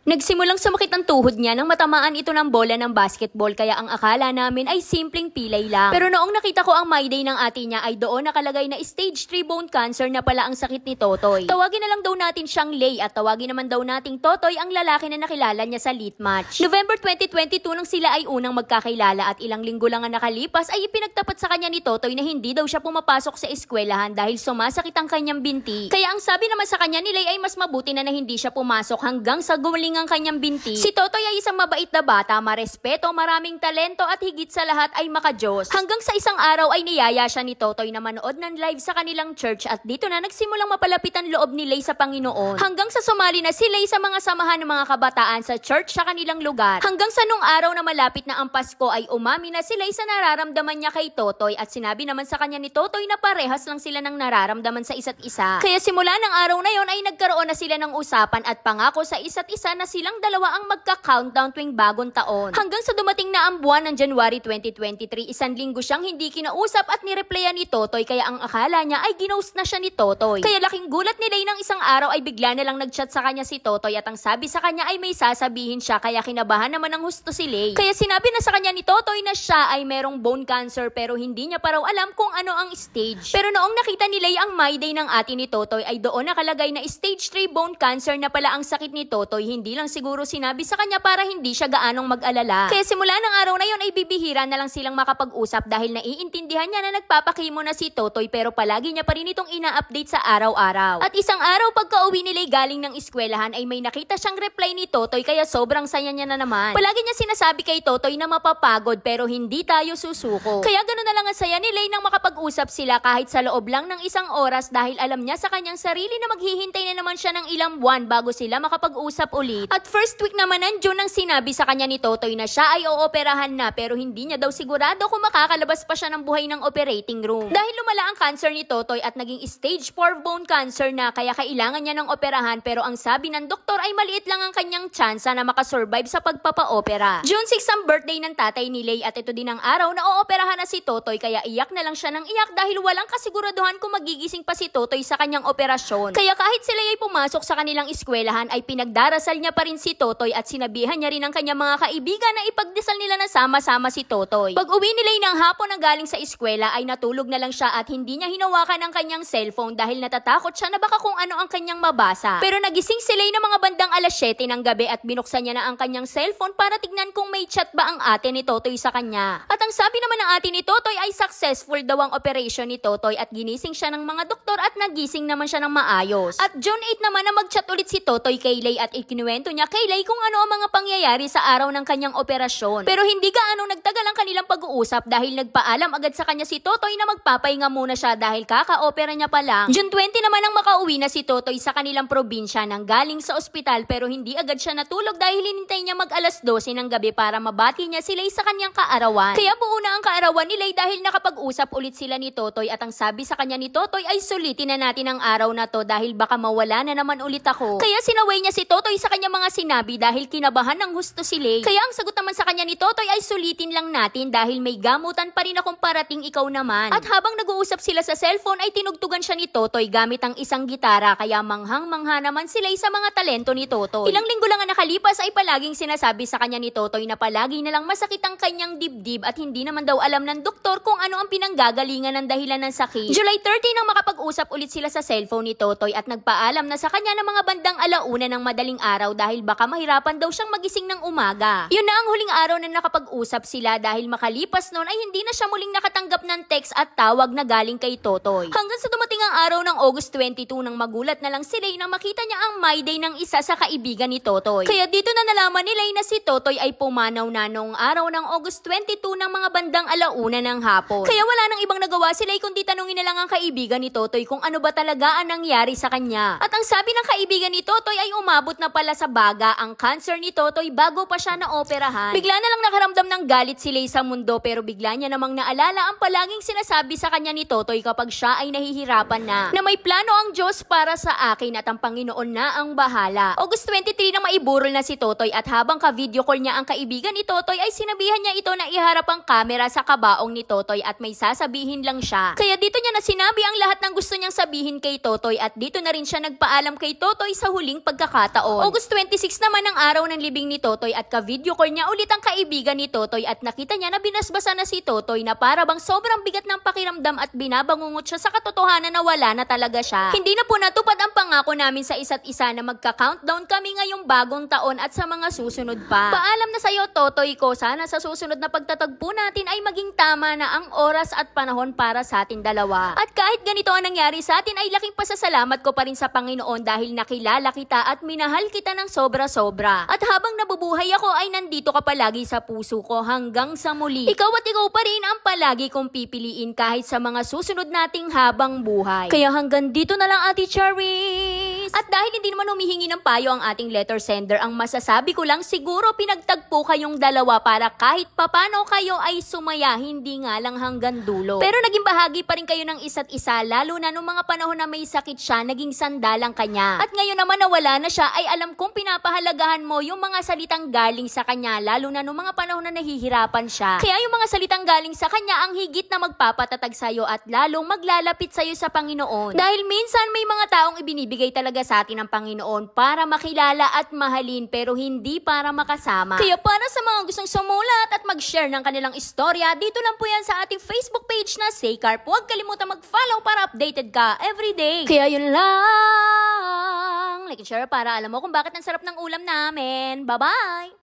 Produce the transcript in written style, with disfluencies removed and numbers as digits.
Nagsimulang sumakit ang tuhod niya nang matamaan ito ng bola ng basketball kaya ang akala namin ay simpleng pilay lang. Pero noong nakita ko ang my day ng ate niya ay doon nakalagay na stage 3 bone cancer na pala ang sakit ni Totoy. Tawagin na lang daw natin siyang Lay at tawagin naman daw nating Totoy ang lalaki na nakilala niya sa lit match. November 2022 nang sila ay unang magkakilala at ilang linggo lang ang nakalipas ay ipinagtapat sa kanya ni Totoy na hindi daw siya pumapasok sa eskwelahan dahil sumasakit ang kanyang binti. Kaya ang sabi naman sa kanya ni Lay ay mas mabuti na hindi siya pumasok hanggang sa gumaling ang kanyang binti. Si Totoy ay isang mabait na bata, marespeto, maraming talento at higit sa lahat ay makajos. Hanggang sa isang araw ay niyaya siya ni Totoy na manood ng live sa kanilang church at dito na nagsimulang mapalapit ang loob ni Lay sa Panginoon. Hanggang sa sumali na si Lay sa mga samahan ng mga kabataan sa church sa kanilang lugar. Hanggang sa nung araw na malapit na ang Pasko ay umami na si Lay sa nararamdaman niya kay Totoy at sinabi naman sa kanya ni Totoy na parehas lang sila ng nararamdaman sa isa't isa. Kaya simula ng araw na yon ay nagkaroon na sila ng usapan at pangako sa isa't isa na silang dalawa ang magka-countdown tuwing bagong taon. Hanggang sa dumating na ang buwan ng January 2023, isang linggo siyang hindi kinausap at nireplyan ni Totoy kaya ang akala niya ay ginost na siya ni Totoy. Kaya laking gulat ni Lay ng isang araw ay bigla na lang nagchat sa kanya si Totoy at ang sabi sa kanya ay may sasabihin siya kaya kinabahan naman ng husto si Lay. Kaya sinabi na sa kanya ni Totoy na siya ay merong bone cancer pero hindi niya pa raw alam kung ano ang stage. Pero noong nakita ni Lay ang my day ng ate ni Totoy ay doon nakalagay na stage 3 bone cancer na pala ang sakit ni Totoy. Hindi lang siguro sinabi sa kanya para hindi siya gaanong mag-alala. Kaya simula ng araw na yon ay bibihira na lang silang makapag-usap dahil naiintindihan niya na nagpapakimo na si Totoy pero palagi niya pa rin itong ina-update sa araw-araw. At isang araw pagka-uwi ni Lay galing ng eskwelahan ay may nakita siyang reply ni Totoy kaya sobrang saya niya na naman. Palagi niya sinasabi kay Totoy na mapapagod pero hindi tayo susuko. Kaya ganoon na lang ang saya ni Lay nang makapag-usap sila kahit sa loob lang ng isang oras dahil alam niya sa kanyang sarili na maghihintay na naman siya ng ilang buwan bago sila makapag-usap ulit. At first week naman ng June nang sinabi sa kanya ni Totoy na siya ay ooperahan na pero hindi niya daw sigurado kung makakalabas pa siya ng buhay ng operating room. Dahil lumala ang cancer ni Totoy at naging stage 4 bone cancer na kaya kailangan niya ng operahan pero ang sabi ng doktor ay maliit lang ang kanyang tsansa na makasurvive sa pagpapa-opera. June 6 ang birthday ng tatay ni Lay at ito din ang araw na ooperahan na si Totoy kaya iyak na lang siya ng iyak dahil walang kasiguraduhan kung magigising pa si Totoy sa kanyang operasyon. Kaya kahit sila ay pumasok sa kanilang eskwelahan ay pinagdarasal niya pa rin si Totoy at sinabihan niya rin ang kanyang mga kaibigan na ipagdasal nila na sama-sama si Totoy. Pag uwi ni Lay ng hapon na galing sa eskwela ay natulog na lang siya at hindi niya hinawakan ang kanyang cellphone dahil natatakot siya na baka kung ano ang kanyang mabasa. Pero nagising si Lay ng mga bandang alas 7 ng gabi at binuksan niya na ang kanyang cellphone para tignan kung may chat ba ang ate ni Totoy sa kanya. At ang sabi naman ng ate ni Totoy ay successful daw ang operation ni Totoy at ginising siya ng mga doktor at nagising naman siya ng maayos. At June 8 naman na mag-chat ulit si Totoy kay Lay at ikinuwento niya kay Lay kung ano ang mga pangyayari sa araw ng kanyang operasyon. Pero hindi gaano nagtagal ang kanilang pag-uusap dahil nagpaalam agad sa kanya si Totoy na magpapahinga muna siya dahil kaka-opera niya pa lang. June 20 naman ang makauwi na si Totoy sa kanilang probinsya nang galing sa ospital pero hindi agad siya natulog dahil hinintay niya mag-alas 12 ng gabi para mabati niya si Lay sa kanyang kaarawan. Kaya buo na ang kaarawan ni Lay dahil nakapag-usap ulit sila ni Totoy at ang sabi sa kanya ni Totoy ay sulitin na natin ang araw na to dahil baka mawala na naman ulit ako. Kaya sinaway niya si Totoy sa kanyang mga sinabi dahil kinabahan ng husto si Lay. Kaya ang sagot naman sa kanya ni Totoy ay sulitin lang natin dahil may gamutan pa rin akong parating ikaw naman. At habang nag-uusap sila sa cellphone ay tinugtugan siya ni Totoy gamit ang isang gitara kaya manghang-mangha naman sila sa mga talento ni Totoy. Ilang linggo lang ang nakalipas ay palaging sinasabi sa kanya ni Totoy na palagi na lang masakit ang kanyang dibdib at hindi naman daw alam ng doktor kung ano ang pinanggagalingan ng dahilan ng sakit. July 30 nang makapag-usap ulit sila sa cellphone ni Totoy at nagpaalam na sa kanya ng mga bandang alauna ng madaling araw dahil baka mahirapan daw siyang magising ng umaga. Yun na ang huling araw na nakapag-usap sila dahil makalipas noon ay hindi na siya muling nakatanggap ng text at tawag na galing kay Totoy. Hanggang sa dumating ang araw ng August 22 nang magulat na lang si Lay nang makita niya ang my day ng isa sa kaibigan ni Totoy. Kaya dito na nalaman ni Lay na si Totoy ay pumanaw na noong araw ng August 22 ng mga bandang alauna ng hapon. Kaya wala nang ibang nagawa si Lay kundi tanungin na lang ang kaibigan ni Totoy kung ano ba talaga ang nangyari sa kanya. At ang sabi ng kaibigan ni Totoy ay umabot na pala sa baga ang cancer ni Totoy bago pa siya naoperahan. Bigla na lang nakaramdam ng galit si Lay sa mundo pero bigla niya namang naalala ang palaging sinasabi sa kanya ni Totoy kapag siya ay nahihirapan na may plano ang Diyos para sa akin at ang Panginoon na ang bahala. August 23 na maiburol na si Totoy at habang ka-video call niya ang kaibigan ni Totoy ay sinabihan niya ito na iharap ang kamera sa kabaong ni Totoy at may sasabihin lang siya. Kaya dito niya na sinabi ang lahat ng gusto niyang sabihin kay Totoy at dito na rin siya nagpaalam kay Totoy sa huling pagkakataon. August 26 naman ang araw ng libing ni Totoy at ka-video call niya ulit ang kaibigan ni Totoy at nakita niya na binasbasa na si Totoy na para bang sobrang bigat ng pakiramdam at binabangungot siya sa katotohanan na wala na talaga siya. Hindi na po natupad ang pangako namin sa isa't isa na magka-countdown kami ngayong bagong taon at sa mga susunod pa. Paalam na sa'yo, Totoy ko, sana sa susunod na pagtatagpo natin ay maging tama na ang oras at panahon para sa atin dalawa. At kahit ganito ang nangyari sa atin ay laking pasasalamat ko pa rin sa Panginoon dahil nakilala kita at minahal kita ng sobra-sobra. At habang nabubuhay ako ay nandito ka palagi sa puso ko hanggang sa muli. Ikaw at ikaw pa rin ang palagi kong pipiliin kahit sa mga susunod nating habang buhay. Kaya hanggang dito na lang, Ate Charis. At dahil hindi naman humihingi ng payo ang ating letter sender, ang masasabi ko lang siguro pinagtagpo kayong dalawa para kahit papano kayo ay sumaya, hindi nga lang hanggang dulo. Pero naging bahagi pa rin kayo ng isa't isa, lalo na nung mga panahon na may sakit siya, naging sandalang kanya. At ngayon naman na wala na siya, ay alam kong pinapahalagahan mo yung mga salitang galing sa kanya, lalo na nung mga panahon na nahihirapan siya. Kaya yung mga salitang galing sa kanya ang higit na magpapatatag sa'yo at lalong maglalapit sa'yo sa Panginoon. Dahil minsan may mga taong ibinibigay talaga sa atin ng Panginoon para makilala at mahalin pero hindi para makasama. Kaya para sa mga gustong sumulat at mag-share ng kanilang istorya, dito lang po yan sa ating Facebook page na Saycarp. Huwag kalimutan mag-follow para updated ka everyday. Kaya yun lang. Like and share para alam mo kung bakit ang sarap ng ulam namin. Bye-bye!